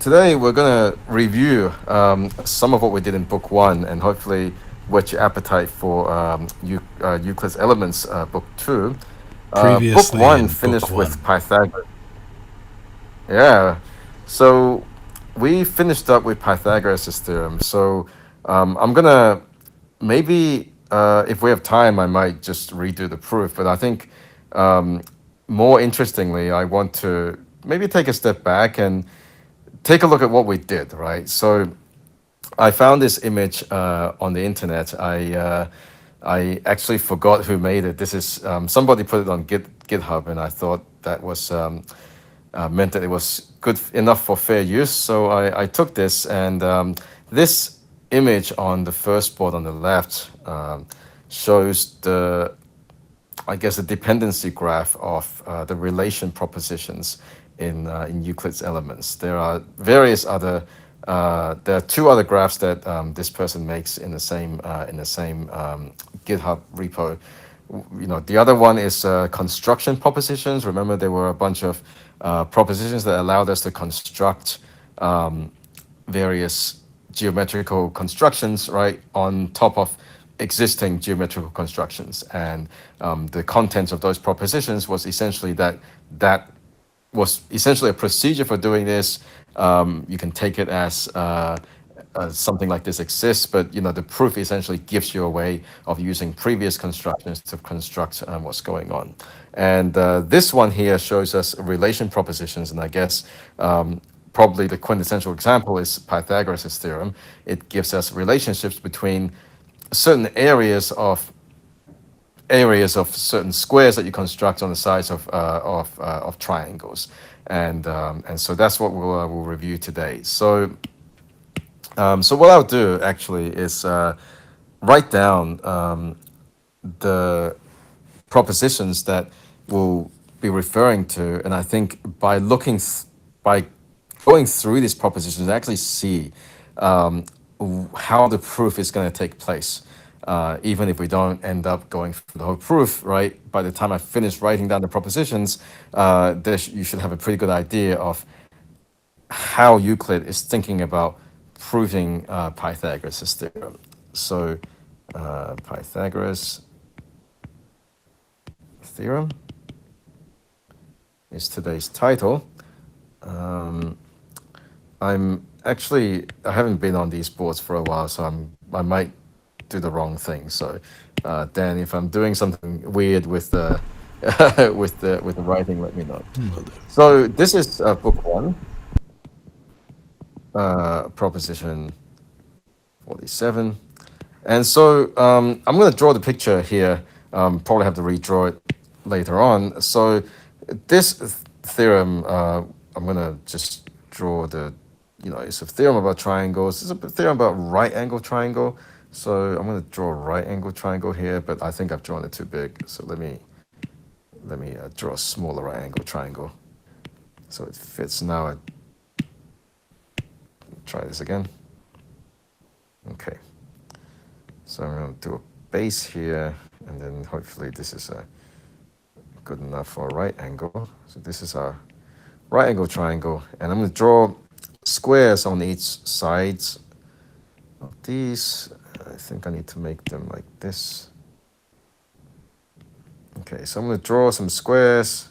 today we're going to review some of what we did in book one and hopefully whet your appetite for Euclid's Elements, book two. Book Previously one in book finished with one. Pythagoras. Yeah. So we finished up with Pythagoras' theorem. So I'm going to maybe, if we have time, I might just redo the proof. But I think more interestingly, I want to maybe take a step back and take a look at what we did, right? So I found this image on the internet. I actually forgot who made it. This is somebody put it on GitHub, and I thought that was meant that it was good enough for fair use. So I took this, and this image on the first board on the left shows the, I guess, the dependency graph of the relation propositions in Euclid's Elements. There are various other. There are two other graphs that this person makes in the same GitHub repo. The other one is construction propositions. Remember, there were a bunch of propositions that allowed us to construct various geometrical constructions, right, on top of existing geometrical constructions. And the contents of those propositions was essentially that was essentially a procedure for doing this. You can take it as something like this exists, but the proof essentially gives you a way of using previous constructions to construct what's going on. And this one here shows us relation propositions, and I guess probably the quintessential example is Pythagoras' theorem. It gives us relationships between certain areas of certain squares that you construct on the sides of triangles, and so that's what we'll review today. So what I'll do actually is write down the propositions that we'll be referring to, and I think by going through these propositions, I actually see how the proof is going to take place. Even if we don't end up going through the whole proof, right? By the time I finish writing down the propositions, you should have a pretty good idea of how Euclid is thinking about proving Pythagoras' theorem. So, Pythagoras theorem is today's title. I haven't been on these boards for a while, so I might do the wrong thing. So, Dan, if I'm doing something weird with the with the writing, let me know. Will do. So this is book one, proposition 47, and so I'm going to draw the picture here. Probably have to redraw it later on. So this theorem, I'm going to just draw it's a theorem about triangles. It's a theorem about right angle triangle. So I'm going to draw a right angle triangle here, but I think I've drawn it too big. So let me draw a smaller right angle triangle so it fits now. Try this again. Okay. So I'm going to do a base here, and then hopefully this is good enough for a right angle. So this is our right angle triangle, and I'm going to draw squares on each sides of these. I think I need to make them like this. Okay, so I'm going to draw some squares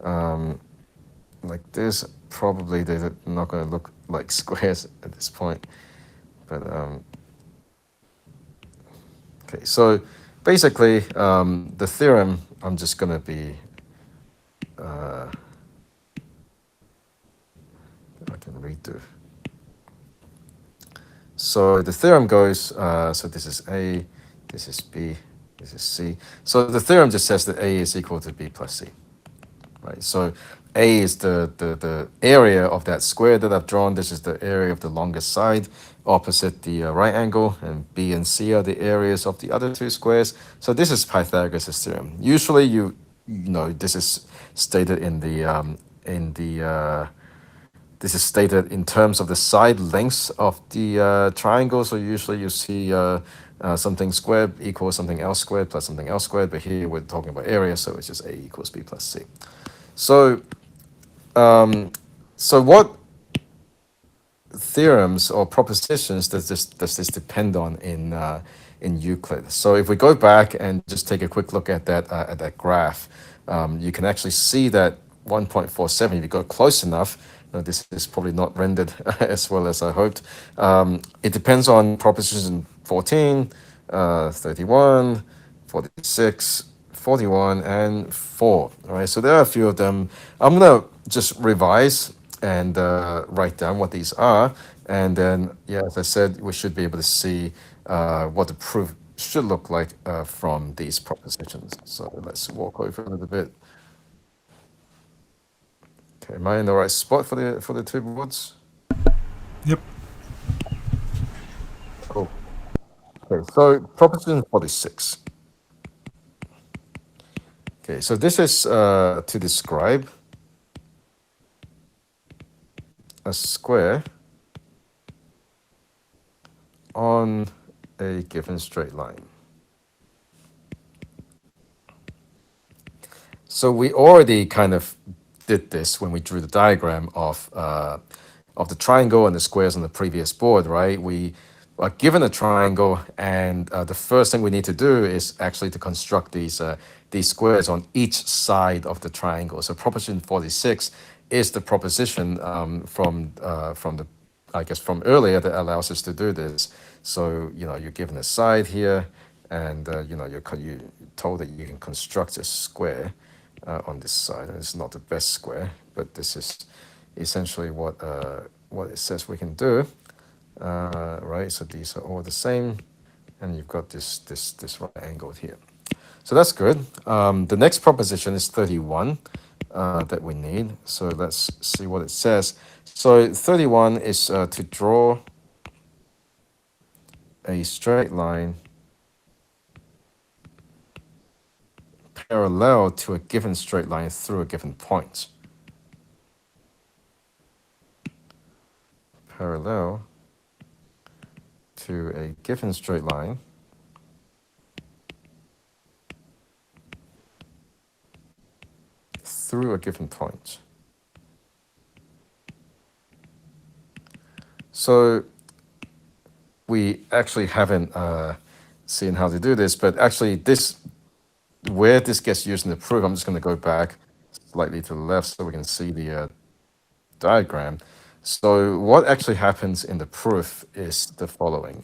like this. Probably they're not going to look like squares at this point, but okay. So basically, the theorem I'm just going to be I can redo. So the theorem goes, so this is A, this is B, this is C. So the theorem just says that A is equal to B plus C, right? So A is the area of that square that I've drawn. This is the area of the longest side opposite the right angle, and B and C are the areas of the other two squares. So this is Pythagoras' theorem. Usually this is stated this is stated in terms of the side lengths of the triangle. So usually you see something squared equals something else squared plus something else squared. But here we're talking about area, so it's just A equals B plus C. So, so what theorems or propositions does this depend on in Euclid? So if we go back and just take a quick look at that graph, you can actually see that 1.47. If you go close enough, this is probably not rendered as well as I hoped. It depends on proposition 14, 31, 46, 41, and 4. All right, so there are a few of them. I'm gonna just revise and write down what these are, and then yeah, as I said, we should be able to see what the proof should look like from these propositions. So let's walk over a little bit. Okay, am I in the right spot for the two boards? Yep. Oh, okay. So proposition 46. Okay, so this is to describe a square on a given straight line. So we already kind of did this when we drew the diagram of the triangle and the squares on the previous board, right? We are given a triangle, and the first thing we need to do is actually to construct these squares on each side of the triangle. So proposition 46 is the proposition from the I guess from earlier that allows us to do this. So you're given a side here, and you told that you can construct a square on this side. And it's not the best square, but this is essentially what it says we can do. Right. So these are all the same, and you've got this right angle here. So that's good. The next proposition is 31 that we need. So let's see what it says. So 31 is to draw a straight line parallel to a given straight line through a given point. Parallel to a given straight line through a given point. So we actually haven't seen how to do this, but actually where this gets used in the proof, I'm just going to go back slightly to the left so we can see the diagram. So what actually happens in the proof is the following.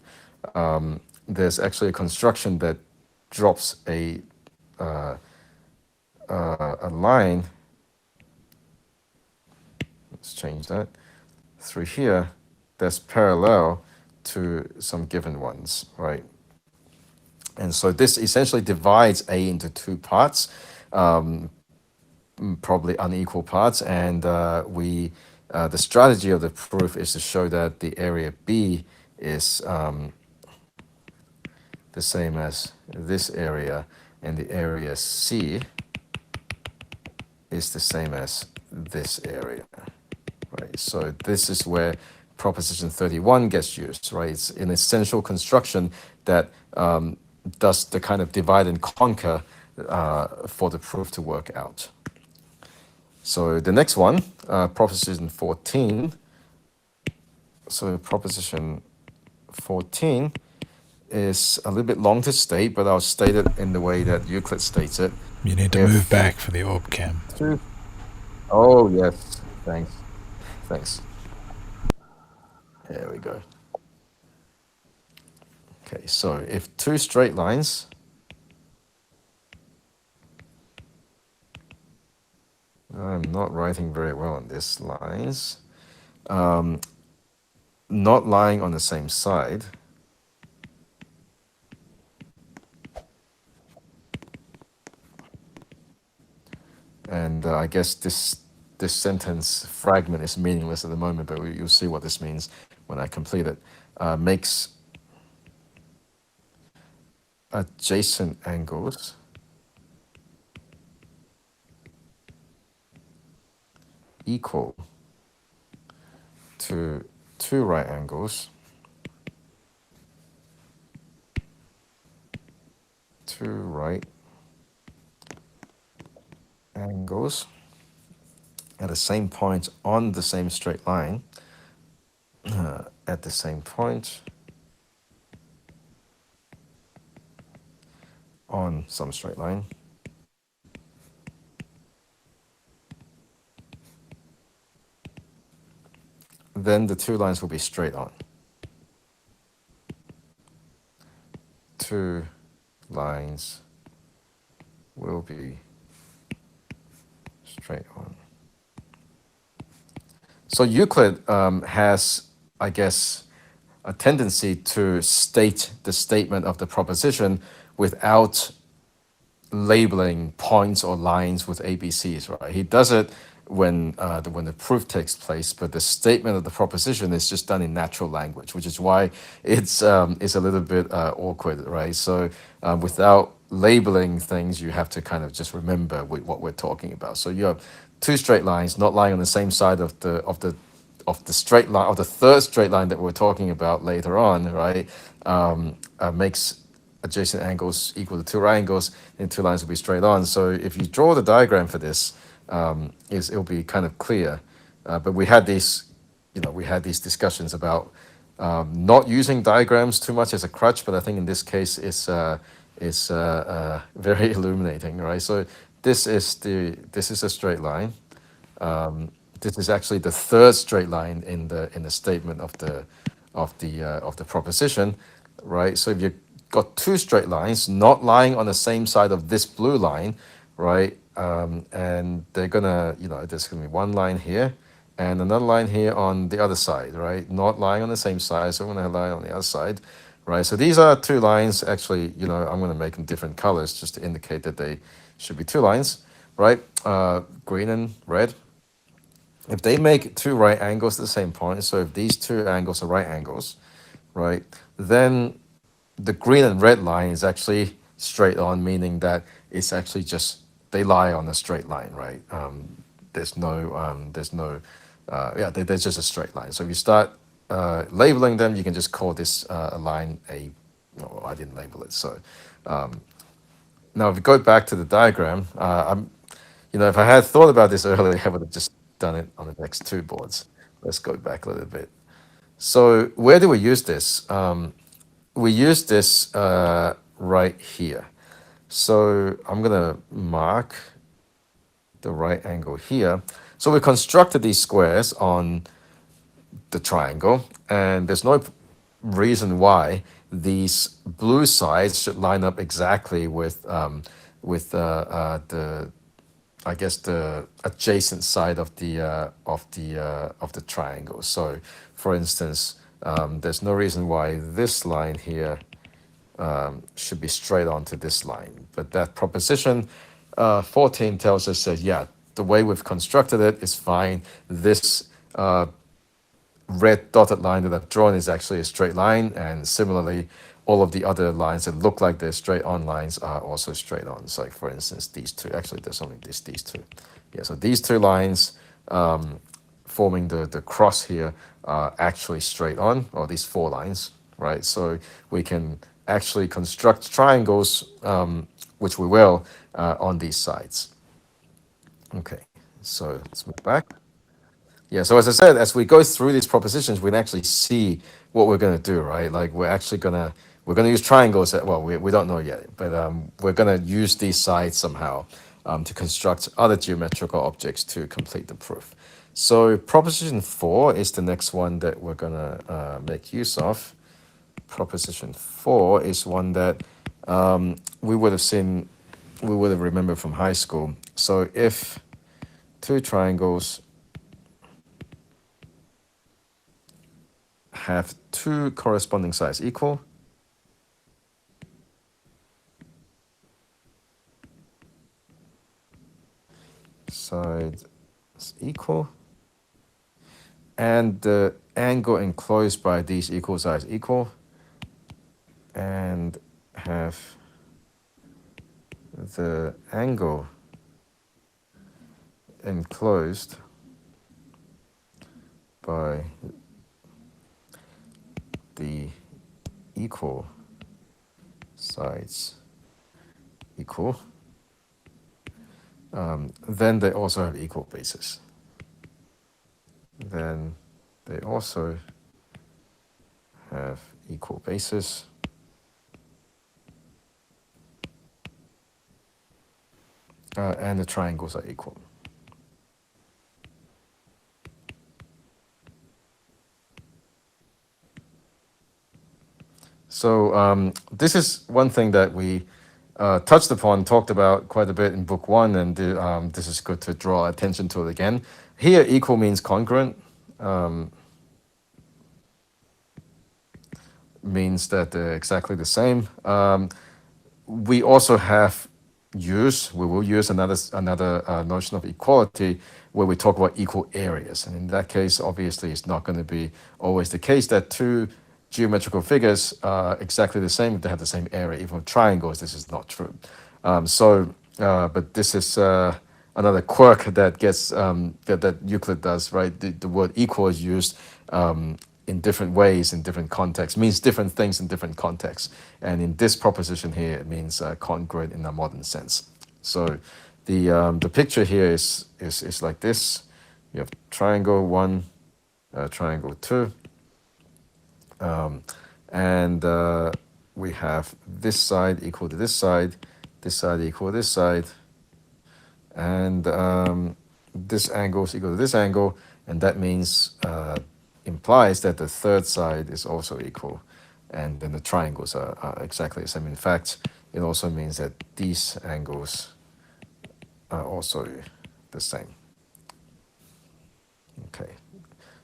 There's actually a construction that drops a line. Let's change that through here. That's parallel to some given ones, right? And so this essentially divides A into two parts, probably unequal parts, and the strategy of the proof is to show that the area B is the same as this area, and the area C is the same as this area, right? So this is where proposition 31 gets used, right? It's an essential construction that does the kind of divide and conquer for the proof to work out. So the next one, proposition 14. So proposition 14 is a little bit long to state, but I'll state it in the way that Euclid states it. You need to move back for the orb cam. Oh, yes. Thanks. There we go. Okay, so if two straight lines I'm not writing very well on these lines, not lying on the same side, and I guess this sentence fragment is meaningless at the moment, but you'll see what this means when I complete it. Makes adjacent angles equal to two right angles, at the same point on the same straight line, at the same point on some straight line. Then the two lines will be straight on. Two lines will be straight on. So Euclid has, I guess, a tendency to state the statement of the proposition without labeling points or lines with ABCs, right? He does it when the proof takes place, but the statement of the proposition is just done in natural language, which is why it's a little bit awkward, right? So without labeling things, you have to kind of just remember what we're talking about. So you have two straight lines not lying on the same side of the straight line, of the third straight line that we're talking about later on, right? Makes adjacent angles equal to two right angles, and two lines will be straight on. So if you draw the diagram for this, it'll be kind of clear. But we had these discussions about not using diagrams too much as a crutch, but I think in this case it's very illuminating, right? So this is a straight line. This is actually the third straight line in the statement of the proposition, right? So if you got two straight lines not lying on the same side of this blue line, right? And they're gonna, there's gonna be one line here and another line here on the other side, right? Not lying on the same side, so I'm gonna lie on the other side, right? So these are two lines. Actually, I'm gonna make them different colors just to indicate that they should be two lines, right? Green and red. If they make two right angles at the same point, so if these two angles are right angles, right, then the green and red line is actually straight on, meaning that it's actually just they lie on a straight line, right? There's just a straight line. So if you start labeling them, you can just call this a line a. No, I didn't label it. So now if you go back to the diagram, if I had thought about this earlier, I would have just done it on the next two boards. Let's go back a little bit. So where do we use this? We use this right here. So I'm gonna mark the right angle here. So we constructed these squares on the triangle, and there's no reason why these blue sides should line up exactly with the I guess the adjacent side of the triangle. So, for instance, there's no reason why this line here should be straight onto this line. But that proposition 14 tells us that, yeah, the way we've constructed it is fine. This red dotted line that I've drawn is actually a straight line, and similarly, all of the other lines that look like they're straight on lines are also straight on. So, like for instance, these two. Actually, there's only these two. Yeah, so these two lines forming the cross here are actually straight on, or these four lines, right? So we can actually construct triangles, which we will, on these sides. Okay, so let's move back. Yeah, so as I said, as we go through these propositions, we can actually see what we're going to do, right? Like we're gonna use triangles. Well, we don't know yet, but we're going to use these sides somehow to construct other geometrical objects to complete the proof. So proposition 4 is the next one that we're going to make use of. Proposition 4 is one that we would have remembered from high school. So if two triangles have two corresponding sides equal, sides equal, and the angle enclosed by these equal sides equal, and have the angle enclosed by the equal sides equal, then they also have equal bases. Then they also have equal bases. And the triangles are equal. So this is one thing that we touched upon, talked about quite a bit in book one, and this is good to draw attention to it again. Here, equal means congruent, means that they're exactly the same. We also have we will use another notion of equality where we talk about equal areas. And in that case, obviously, it's not going to be always the case that two geometrical figures are exactly the same if they have the same area. Even with triangles, this is not true. But this is another quirk that gets that Euclid does, right? The word equal is used in different ways, in different contexts, means different things in different contexts. And in this proposition here, it means congruent in a modern sense. So the picture here is like this. You have triangle 1, triangle 2, and we have this side equal to this side equal to this side, and this angle is equal to this angle, and that means implies that the third side is also equal, and then the triangles are exactly the same. In fact, it also means that these angles are also the same. Okay,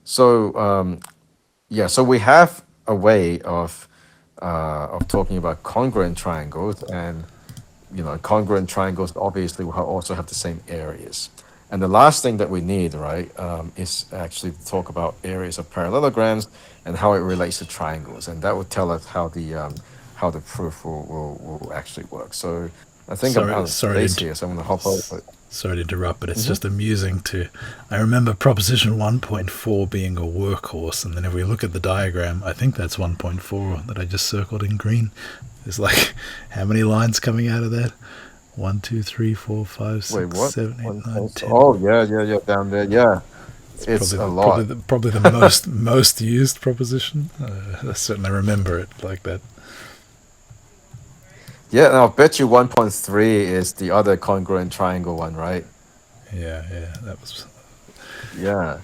so yeah, so we have a way of talking about congruent triangles, and congruent triangles obviously will also have the same areas. And the last thing that we need, right, is actually to talk about areas of parallelograms and how it relates to triangles, and that would tell us how the proof will actually work. So I think I'm out of space here, so I'm going to hop over. Sorry to interrupt, but it's just amusing to... I remember proposition 1.4 being a workhorse, and then if we look at the diagram, I think that's 1.4 that I just circled in green. There's like, how many lines coming out of that? 1, 2, 3, 4, 5, 6, Wait, what? 7, 8, 9, 10. Oh, yeah, down there, yeah. It's a lot. Probably the most used proposition. I certainly remember it like that. Yeah, and I'll bet you 1.3 is the other congruent triangle one, right? Yeah, that was... Yeah.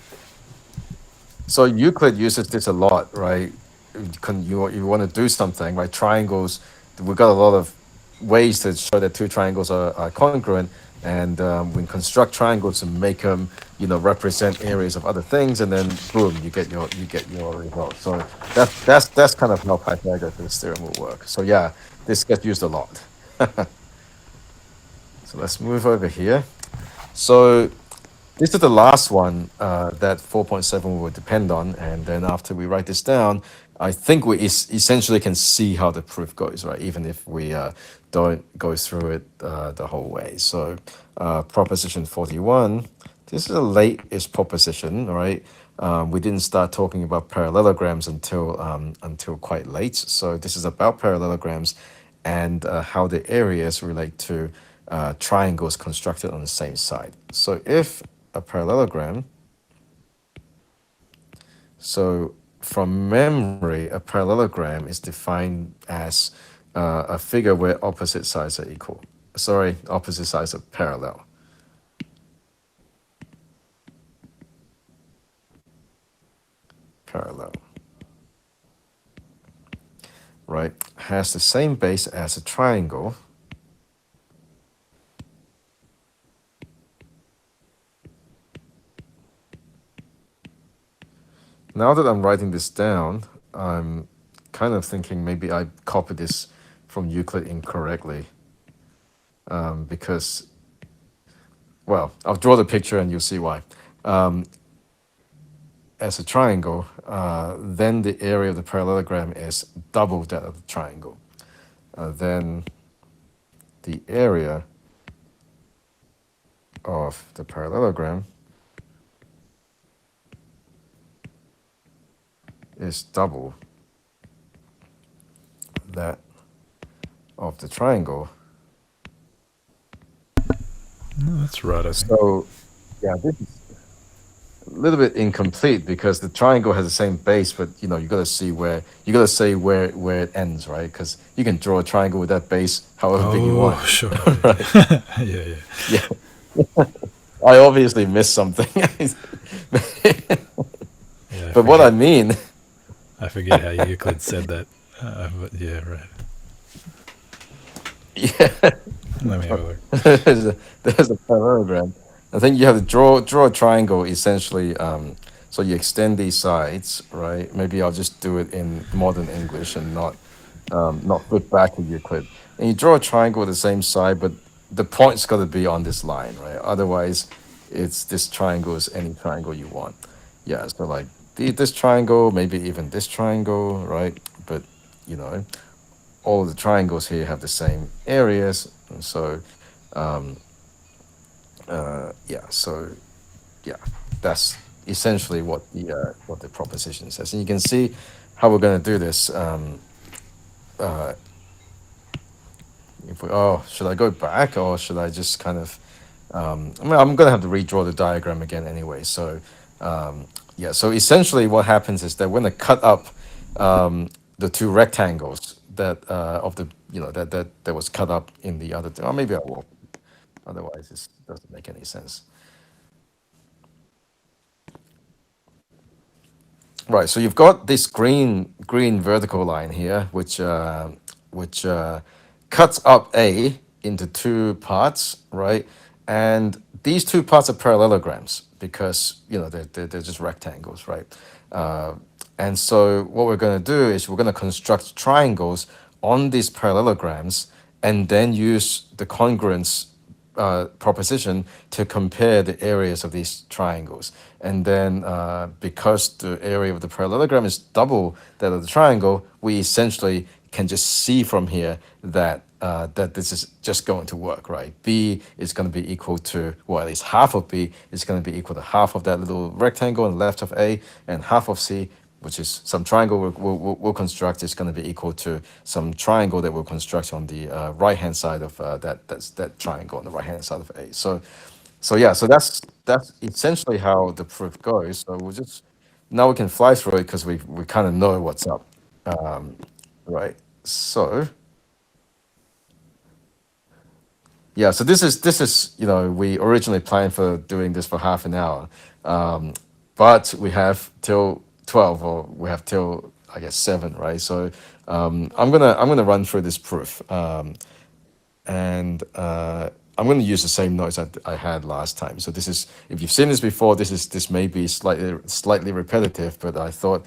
So Euclid uses this a lot, right? You want to do something, right? Triangles, we've got a lot of ways to show that two triangles are congruent, and we construct triangles and make them, represent areas of other things, and then boom, you get your result. So that's kind of how Pythagoras' theorem will work. So yeah, this gets used a lot. So let's move over here. So this is the last one that 4.7 will depend on, and then after we write this down, I think we essentially can see how the proof goes, right? Even if we don't go through it the whole way. So proposition 41, this is a late-ish proposition, right? We didn't start talking about parallelograms until quite late. So this is about parallelograms and how the areas relate to triangles constructed on the same side. So if a parallelogram, so from memory, a parallelogram is defined as a figure where opposite sides are equal. Sorry, opposite sides are parallel. Parallel. Right, has the same base as a triangle. Now that I'm writing this down, I'm kind of thinking maybe I copied this from Euclid incorrectly. Because, well, I'll draw the picture and you'll see why. As a triangle, then the area of the parallelogram is double that of the triangle. Then the area of the parallelogram is double that of the triangle. No, that's right, I think. So, yeah, little bit incomplete because the triangle has the same base, but you got to see where you got to say where it ends, right? Because you can draw a triangle with that base however big you Oh, want, sure. right? Yeah, yeah. Yeah, I obviously missed something. Yeah, I But what I forget. mean, I forget how Euclid said that. But yeah, right. yeah, Let me have a look. there's a parallelogram. I think you have to draw a triangle essentially. So you extend these sides, right? Maybe I'll just do it in modern English and not flip back to Euclid. And you draw a triangle with the same side, but the point's got to be on this line, right? Otherwise, it's this triangle is any triangle you want. Yeah, so like this triangle, maybe even this triangle, right? But you know, all of the triangles here have the same areas, and so yeah, so yeah, that's essentially what the proposition says, and you can see how we're going to do this. If we, oh, should I go back or should I just kind of I mean, I'm gonna have to redraw the diagram again anyway. So yeah, so essentially what happens is that we're gonna cut up the two rectangles that of the that was cut up in the other. Or maybe I won't. Otherwise, it doesn't make any sense. Right. So you've got this green vertical line here, which cuts up A into two parts, right? And these two parts are parallelograms because they're just rectangles, right? Uh, and so what we're going to do is we're going to construct triangles on these parallelograms and then use the congruence proposition to compare the areas of these triangles. And then because the area of the parallelogram is double that of the triangle, we essentially can just see from here that this is just going to work, right? B is going to be equal to, well, at least half of B is going to be equal to half of that little rectangle on the left of A, and half of C, which is some triangle we'll construct, is going to be equal to some triangle that we'll construct on the right hand side of that triangle on the right hand side of A. So yeah, so that's essentially how the proof goes. So we'll just now we can fly through it because we kind of know what's up, right? So yeah, so this is we originally planned for doing this for half an hour, um, but we have till 12, or we have till I guess 7, right? So I'm gonna run through this proof, and I'm gonna use the same notes that I had last time. So this is, if you've seen this before, this may be slightly repetitive, but I thought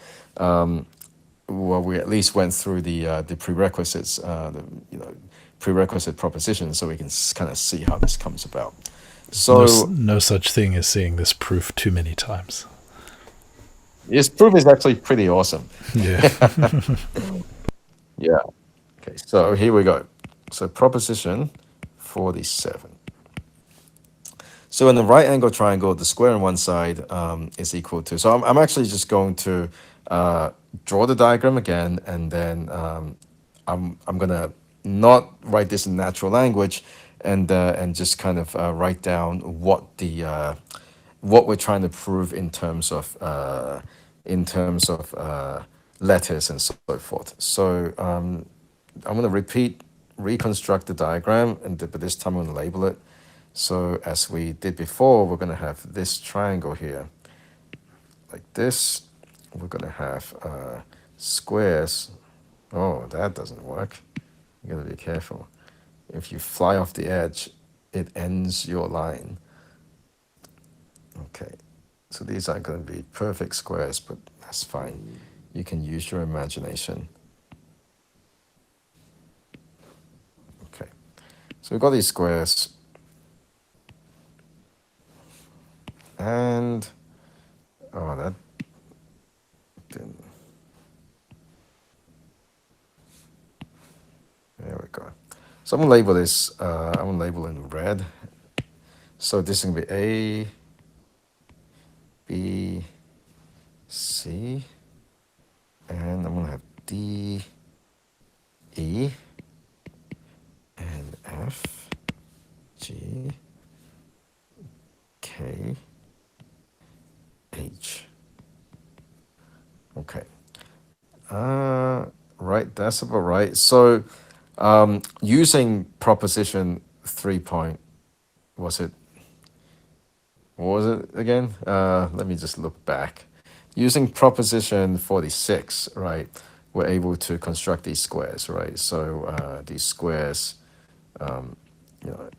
well, we at least went through the prerequisites, the prerequisite propositions, so we can kind of see how this comes about. No, So no such thing as seeing this proof too many times. this proof is actually pretty awesome. Yeah. Yeah. Okay. So here we go. So proposition 47. So in the right angle triangle, the square on one side is equal to. So I'm actually just going to draw the diagram again, and then I'm gonna not write this in natural language, and just kind of write down what we're trying to prove in terms of letters and so forth. So I'm gonna reconstruct the diagram, but this time I'm gonna label it. So as we did before, we're gonna have this triangle here, like this. We're gonna have squares. Oh, that doesn't work. You gotta be careful. If you fly off the edge, it ends your line. Okay, so these aren't gonna be perfect squares, but that's fine. You can use your imagination. Okay, so we've got these squares, and oh, that didn't. There we go. So I'm gonna label this. I'm gonna label in red. So this is gonna be A, B, C, and I'm gonna have D, E, and F, G, K, Right, that's about right. So, using proposition 3 point, was it, what was it again? Let me just look back. Using proposition 46, right, we're able to construct these squares, right? So, these squares, you know,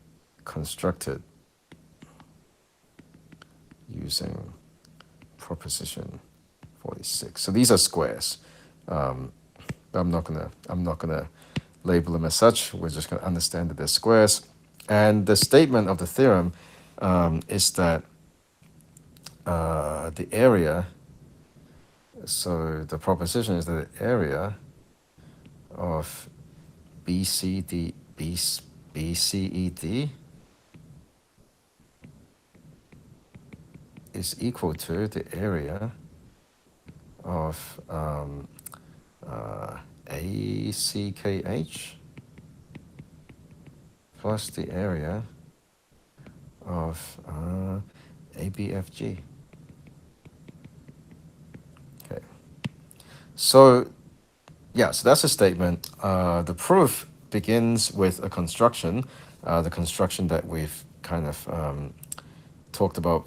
constructed using proposition 46. So these are squares. I'm not gonna label them as such. We're just gonna understand that they're squares. And the statement of the theorem is that the area. So the proposition is that the area of BCD BCED is equal to the area of ACKH plus the area of ABFG. Okay. So yeah, so that's a statement. The proof begins with a construction, the construction that we've kind of talked about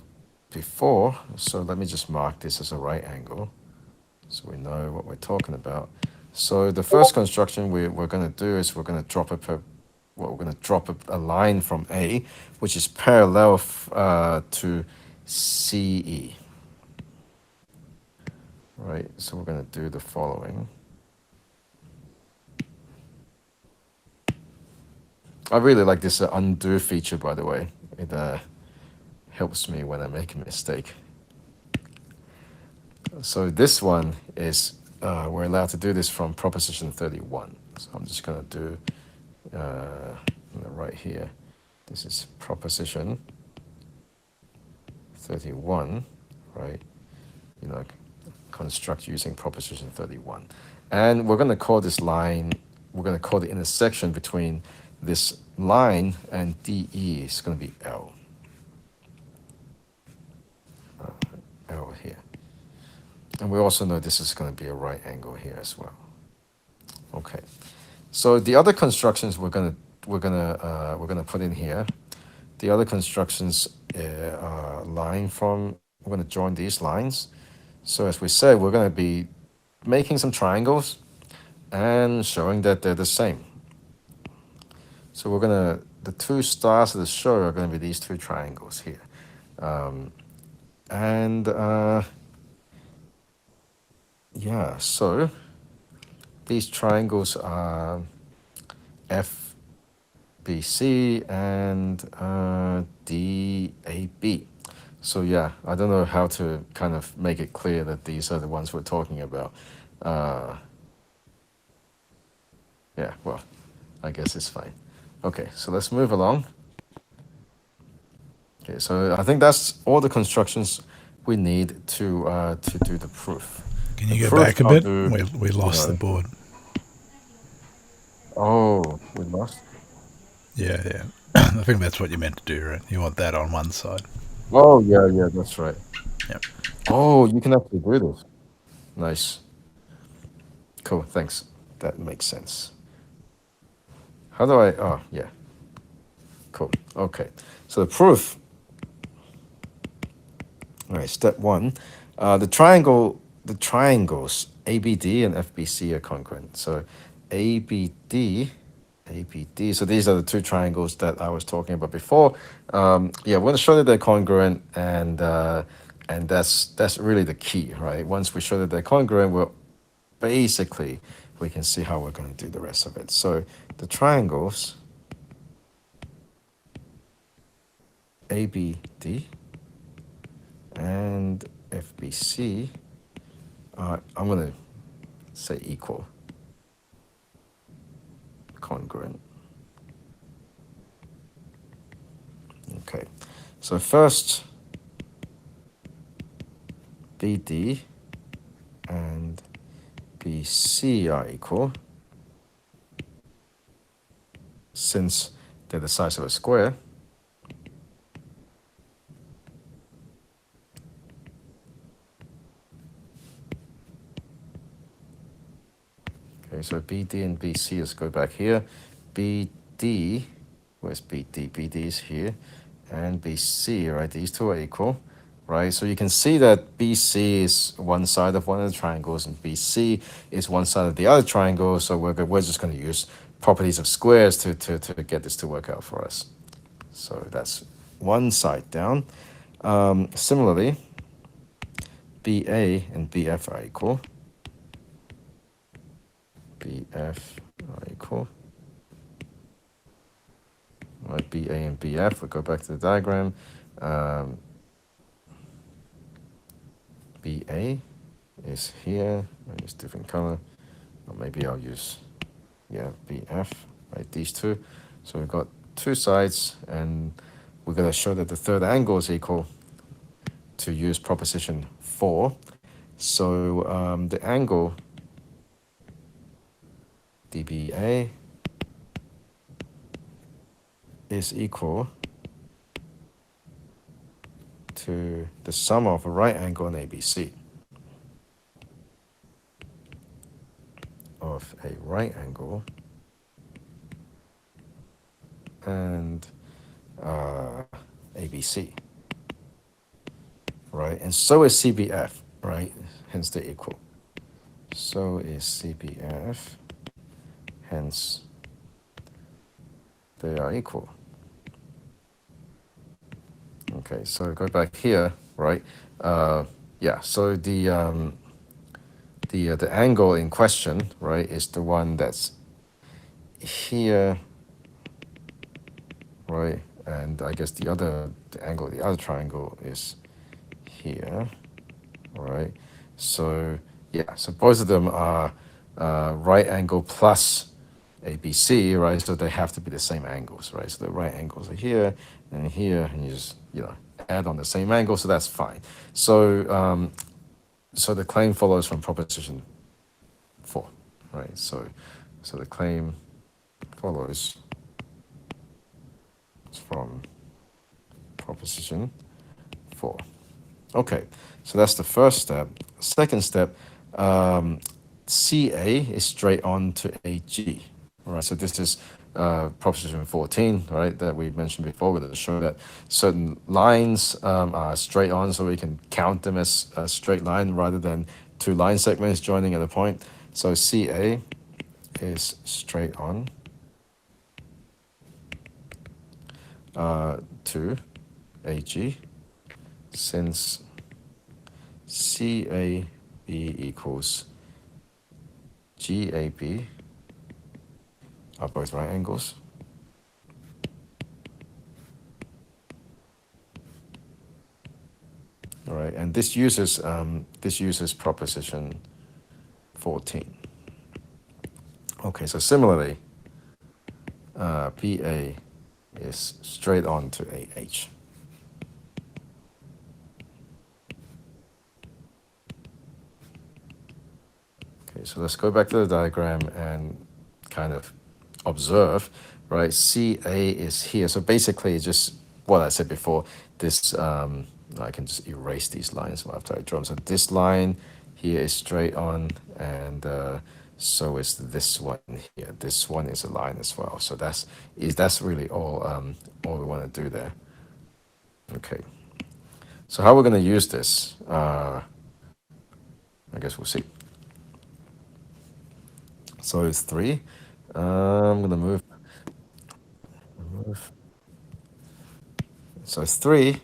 before. So let me just mark this as a right angle so we know what we're talking about. So the first construction we're going to do is we're going to drop a line from A, which is parallel to CE. Right, so we're going to do the following. I really like this undo feature, by the way. It helps me when I make a mistake. So this one is, we're allowed to do this from proposition 31. So I'm just going to do right here. This is proposition 31, right? You know, construct using proposition 31. And we're going to call this line, we're going to call the intersection between this line and DE is going to be L. L here. And we also know this is going to be a right angle here as well. Okay. So the other constructions we're gonna put in here. The other constructions are line from, we're going to join these lines. So as we said, we're going to be making some triangles and showing that they're the same. So we're going to, the two stars of the show are going to be these two triangles here. Yeah, so these triangles are FBC and DAB. So yeah, I don't know how to kind of make it clear that these are the ones we're talking about. Yeah, well, I guess it's fine. Okay, so let's move along. Okay, so I think that's all the constructions we need to do the proof. Can The you go proof back a I'll bit? do, We lost the board. Oh, we lost. Yeah, yeah. I think that's what you meant to do, right? You want that on one side. Oh yeah, that's right. Yep. Oh, you can actually do this. Nice. Cool. Thanks. That makes sense. How do I? Oh yeah. Cool. Okay. So the proof. All right. Step one. The triangles ABD and FBC are congruent. So ABD. ABD. So these are the two triangles that I was talking about before. Yeah, we're going to show that they're congruent, and that's really the key, right? Once we show that they're congruent, we can see how we're going to do the rest of it. So the triangles ABD and FBC are, I'm going to say equal, congruent. Okay, so first BD and BC are equal since they're the size of a square. Okay, so BD and BC, let's go back here. BD, where's BD? BD is here. And BC, right? These two are equal, right? So you can see that BC is one side of one of the triangles and BC is one side of the other triangle. So we're just going to use properties of squares to get this to work out for us. So that's one side down. Similarly, BA and BF are equal. BF are equal. Right, BA and BF, we go back to the diagram. BA is here, I use different color, or maybe I'll use, yeah, BF, right, these two. So we've got two sides, and we're going to show that the third angle is equal to use proposition 4. So the angle DBA is equal to the sum of a right angle in ABC. Of a right angle and ABC, right? And so is CBF, right? Hence they're equal. So is CBF, hence they are equal. Okay, so go back here, right? Yeah, so the angle in question, right, is the one that's here, right? And I guess the angle, the other triangle is here, right? So yeah, so both of them are right angle plus ABC, right? So they have to be the same angles, right? So the right angles are here and here, and you just add on the same angle, so that's fine. So so the claim follows from proposition 4, right? So the claim follows from proposition 4. Okay, so that's the first step. Second step, CA is straight on to AG. Right, so this is proposition 14, right, that we mentioned before, where it show that certain lines are straight on, so we can count them as a straight line rather than two line segments joining at a point. So CA is straight on to AG, since CAB equals GAB are both right angles. All right, and this uses proposition 14. Okay, so similarly, BA is straight on to AH. Okay, so let's go back to the diagram and kind of observe, right? CA is here. So basically, it's just what I said before. This, I can just erase these lines after I draw them. So this line here is straight on, and so is this one here. This one is a line as well. So that's really all we want to do there. Okay. So how we're going to use this? I guess we'll see. So it's 3. I'm going to move. So it's 3.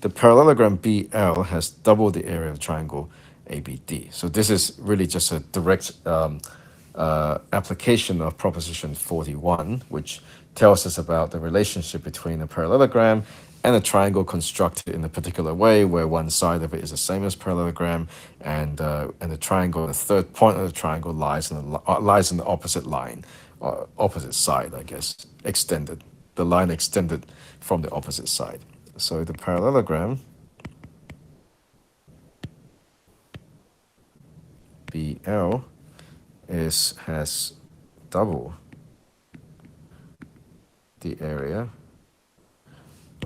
The parallelogram BL has double the area of the triangle ABD. So this is really just a direct application of proposition 41, which tells us about the relationship between a parallelogram and a triangle constructed in a particular way, where one side of it is the same as parallelogram, and the triangle, the third point of the triangle, lies in the opposite line, opposite side, I guess, extended. The line extended from the opposite side. So the parallelogram BL has double the area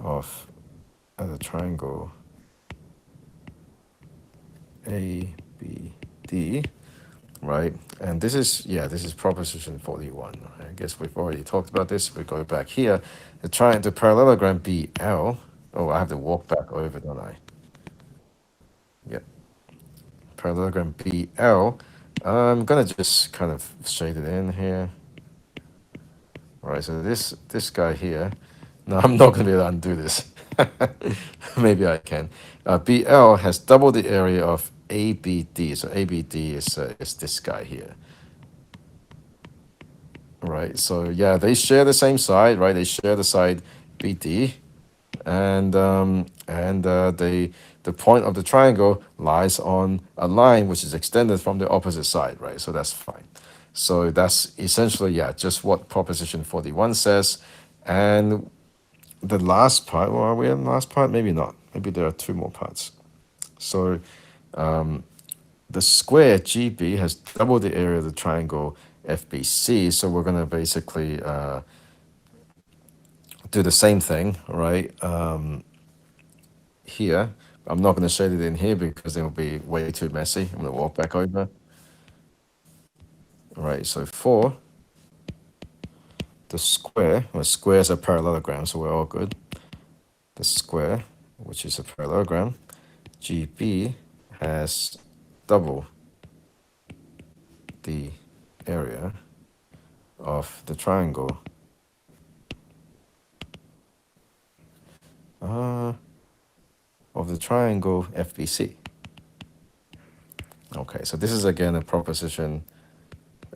of the triangle ABD, right? And this is, yeah, this is proposition 41. I guess we've already talked about this. We go back here. The parallelogram BL. Oh, I have to walk back over, don't I? Yep. Parallelogram BL. I'm gonna just kind of shade it in here. All right, so this guy here. No, I'm not gonna be able to undo this. Maybe I can. BL has double the area of ABD. So ABD is this guy here. Right. So yeah, they share the same side, right? They share the side BD, and the point of the triangle lies on a line which is extended from the opposite side, right? So that's fine. So that's essentially, yeah, just what proposition 41 says. And the last part, well, are we in the last part? Maybe not. Maybe there are two more parts. So the square GB has double the area of the triangle FBC. So we're going to basically do the same thing, right? Here, I'm not going to shade it in here because it will be way too messy. I'm going to walk back over. Right, so for the square, well, square is a parallelogram, so we're all good. The square, which is a parallelogram, GB has double the area of the triangle FBC. Okay, so this is again a proposition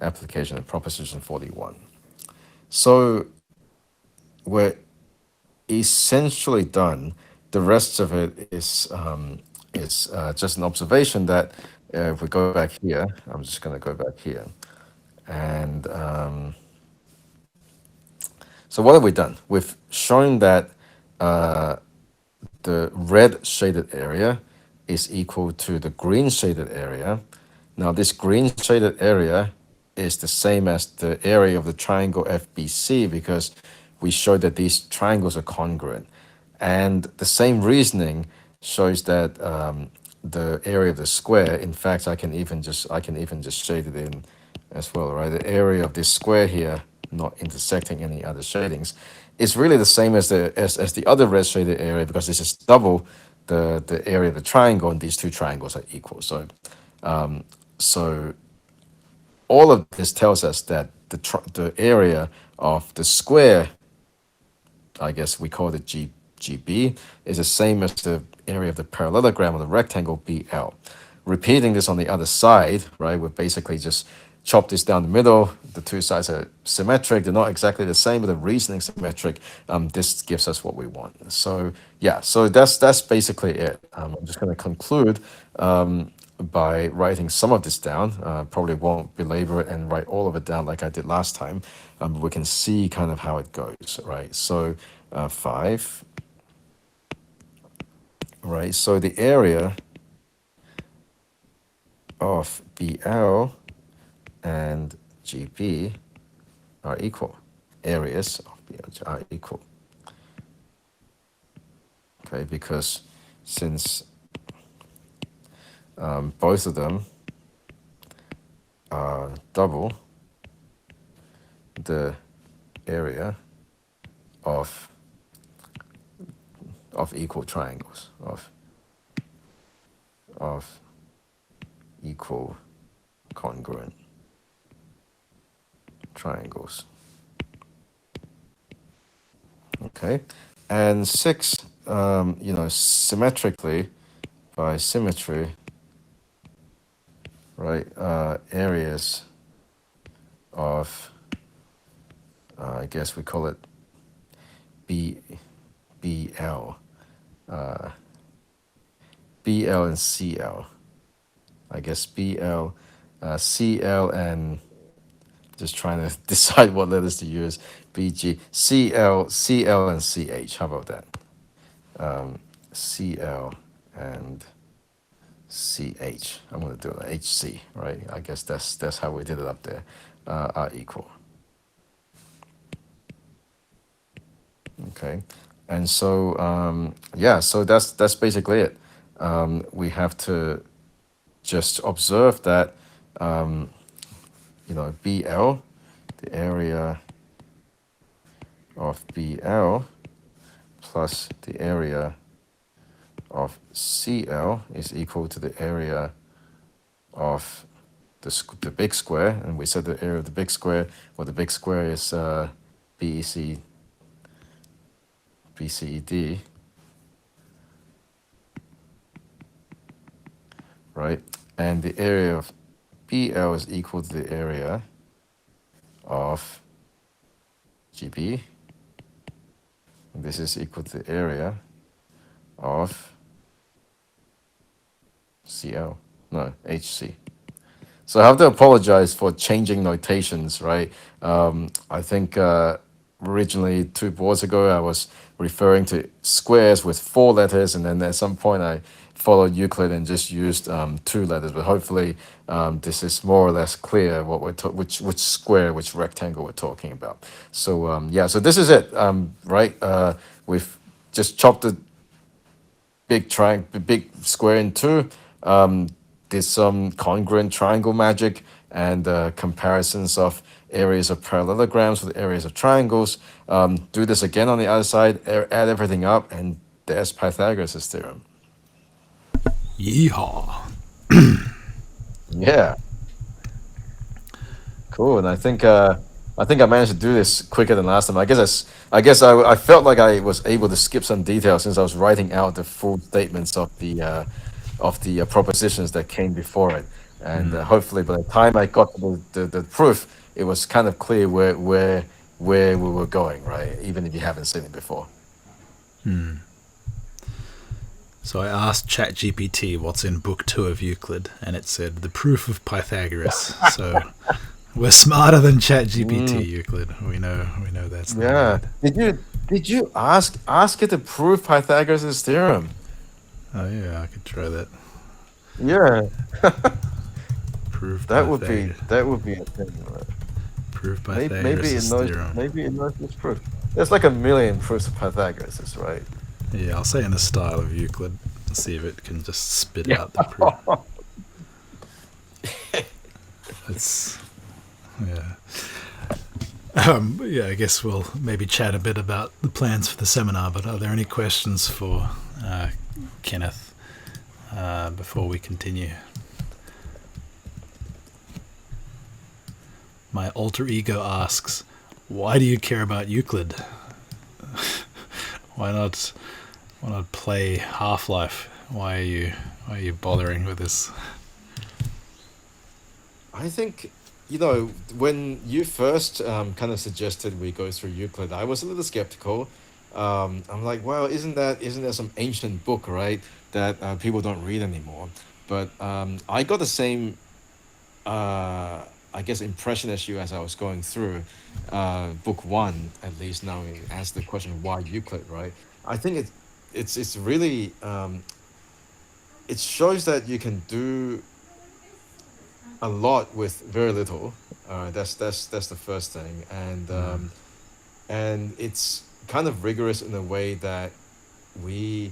application of proposition 41. So we're essentially done. The rest of it is just an observation that if we go back here, I'm just going to go back here, and so what have we done? We've shown that the red shaded area is equal to the green shaded area. Now, this green shaded area is the same as the area of the triangle FBC because we showed that these triangles are congruent. And the same reasoning shows that the area of the square, in fact, I can even just shade it in as well, right? The area of this square here, not intersecting any other shadings, is really the same as the other red shaded area because this is double the area of the triangle, and these two triangles are equal. So all of this tells us that the area of the square, I guess we call it GB, is the same as the area of the parallelogram of the rectangle BL. Repeating this on the other side, right, we basically just chop this down the middle. The two sides are symmetric. They're not exactly the same, but the reasoning symmetric. This gives us what we want. So yeah, so that's basically it. I'm just going to conclude by writing some of this down. Probably won't belabor it and write all of it down like I did last time. We can see kind of how it goes, right? So 5, right? So the area of BL and GB are equal. Areas of BL are equal. Okay, because since both of them are double the area of equal triangles, of equal congruent triangles. Okay, and 6, symmetrically, by symmetry, right, areas of, I guess we call it BL, BL and CL. I guess BL, CL, and just trying to decide what letters to use. BG, CL, and CH. How about that? CL and CH. I'm going to do an HC, right? I guess that's how we did it up there. Are equal. Okay, and so yeah, so that's basically it. We have to just observe that BL, the area of BL plus the area of CL is equal to the area of the big square, and we said the area of the big square, well, the big square is BEC, BCED, right? And the area of BL is equal to the area of GB. And this is equal to the area of CL, no, HC. So I have to apologize for changing notations, right? I think originally 2 boards ago I was referring to squares with 4 letters, and then at some point I followed Euclid and just used 2 letters. But hopefully this is more or less clear what we're which square, which rectangle we're talking about. So yeah, so this is it, right? We've just chopped the big square in two. Did some congruent triangle magic and comparisons of areas of parallelograms with areas of triangles. Do this again on the other side, add everything up, and there's Pythagoras' theorem. Yeehaw. Yeah, cool. And I think I managed to do this quicker than last time. I felt like I was able to skip some details since I was writing out the full statements of the propositions that came before it, and hopefully by the time I got to the proof, it was kind of clear where we were going, right? Even if you haven't seen it before. So I asked ChatGPT what's in book 2 of Euclid, and it said the proof of Pythagoras. So we're smarter than ChatGPT, Euclid. We know that's the Yeah. word. Did you ask it to prove Pythagoras' theorem? Oh yeah, I could try that. Yeah, Prove that would Pythagoras. be a thing, right? Prove Maybe Pythagoras' theorem. maybe it knows this proof. There's like a million proofs of Pythagoras, right? Yeah, I'll say in the style of Euclid. See if it can just spit out the proof. It's yeah. Yeah, I guess we'll maybe chat a bit about the plans for the seminar. But are there any questions for Kenneth before we continue? My alter ego asks, "Why do you care about Euclid? Why not play Half-Life? Why are you bothering with this?" I think, when you first kind of suggested we go through Euclid, I was a little skeptical. I'm like, well, isn't there some ancient book, right, that people don't read anymore? But I got the same, I guess, impression as you as I was going through book 1, at least now we ask the question, why Euclid, right? I think it's really it shows that you can do a lot with very little. That's the first thing, and it's kind of rigorous in a way that we,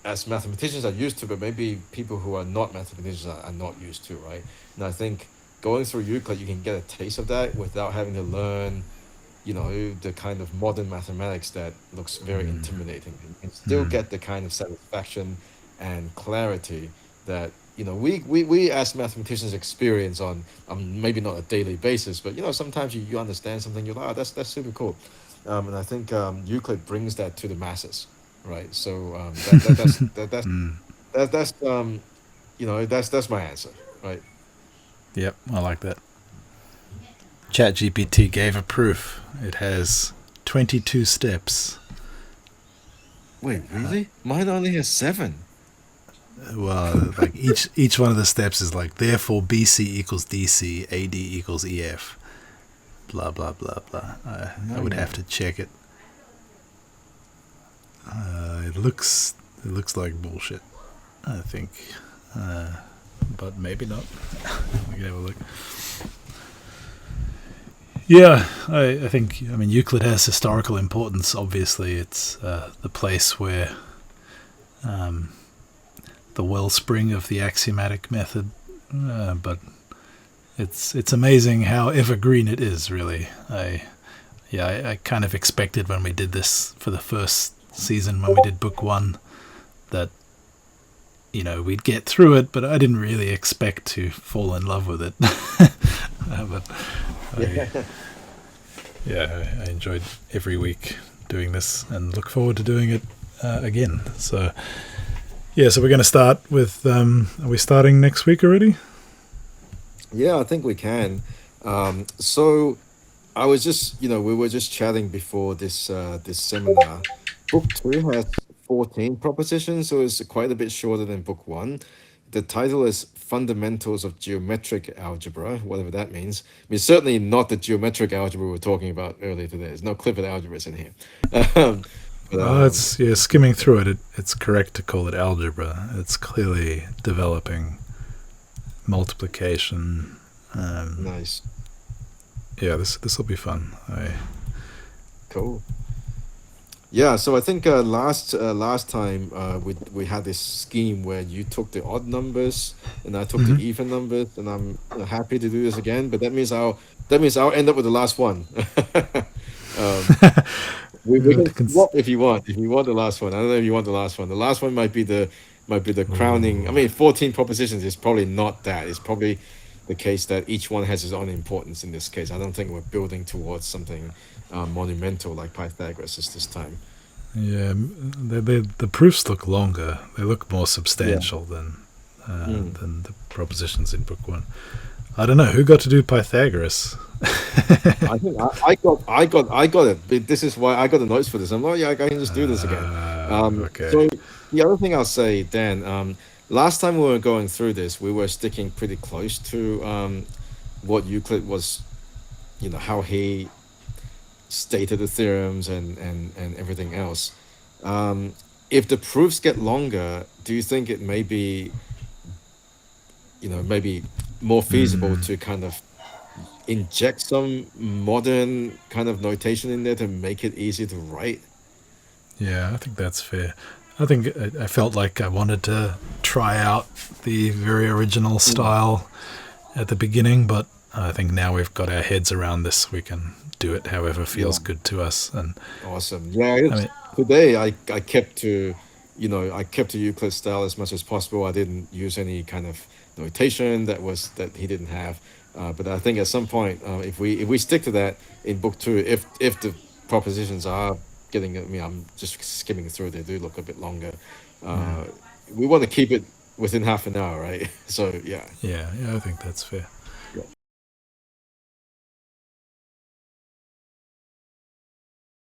as mathematicians are used to, but maybe people who are not mathematicians are not used to, right? And I think going through Euclid, you can get a taste of that without having to learn, the kind of modern mathematics that looks very intimidating, and still get the kind of satisfaction and clarity that we as mathematicians experience on maybe not a daily basis, but sometimes you understand something, you're like, oh, that's super cool, and I think Euclid brings that to the masses, right? So that's my answer, right? Yep, I like that. ChatGPT gave a proof. It has 22 steps. Wait, really? Mine only has 7. Well, like each one of the steps is like, therefore BC equals DC, AD equals EF, blah blah blah blah. I would have to check it. It looks like bullshit, I think, but maybe not. We can have a look. Yeah, I think, Euclid has historical importance. Obviously, it's the place where the wellspring of the axiomatic method, but it's amazing how evergreen it is. Really, I kind of expected when we did this for the first season when we did book one that we'd get through it, but I didn't really expect to fall in love with it. But I, Yeah. yeah, I enjoyed every week doing this and look forward to doing it again. So yeah, so we're going to start with. Are we starting next week already? Yeah, I think we can. So I was just, we were just chatting before this seminar. Book two has 14 propositions, so it's quite a bit shorter than book one. The title is Fundamentals of Geometric Algebra, whatever that means. I mean, certainly not the geometric algebra we were talking about earlier today. There's no Clifford algebras in here. Um, but It's skimming through it, it's correct to call it algebra. It's clearly developing multiplication. Um, Nice, yeah, this will be fun. cool. Yeah, so I think last time we had this scheme where you took the odd numbers and I took the Mhm. even numbers, and I'm happy to do this again. But that means I'll end up with the last one. um, we Uh, can to cons- swap if you want the last one. I don't know if you want the last one. The last one might be the crowning. I Ooh. mean, 14 propositions is probably not that. It's probably the case that each one has its own importance in this case. I don't think we're building towards something monumental like Pythagoras is this time. Yeah, the proofs look longer. They look more Yeah. substantial Mm. than the propositions in book one. I don't know who got to do Pythagoras. I think I got it. This is why I got the notes for this. I'm like, yeah, I can just do this again. Okay. So the other thing I'll say, Dan, last time we were going through this, we were sticking pretty close to what Euclid was, how he stated the theorems and everything else. Um, if the proofs get longer, do you think it may be, maybe more feasible Hmm. to kind of inject some modern kind of notation in there to make it easy to write? Yeah, I think that's fair. I think I felt like I wanted to try out the very original Mm. style at the beginning, but I think now we've got our heads around this, we can do it however feels Yeah, good to us. And awesome. Yeah, I it's mean, today I kept to Euclid style as much as possible. I didn't use any kind of notation that he didn't have. But I think at some point, if we stick to that in book two, if the propositions are getting, I mean, I'm just skimming through, they do look a bit longer. mm, Uh, we want to keep it within half an hour, right? So yeah. yeah, I think that's fair.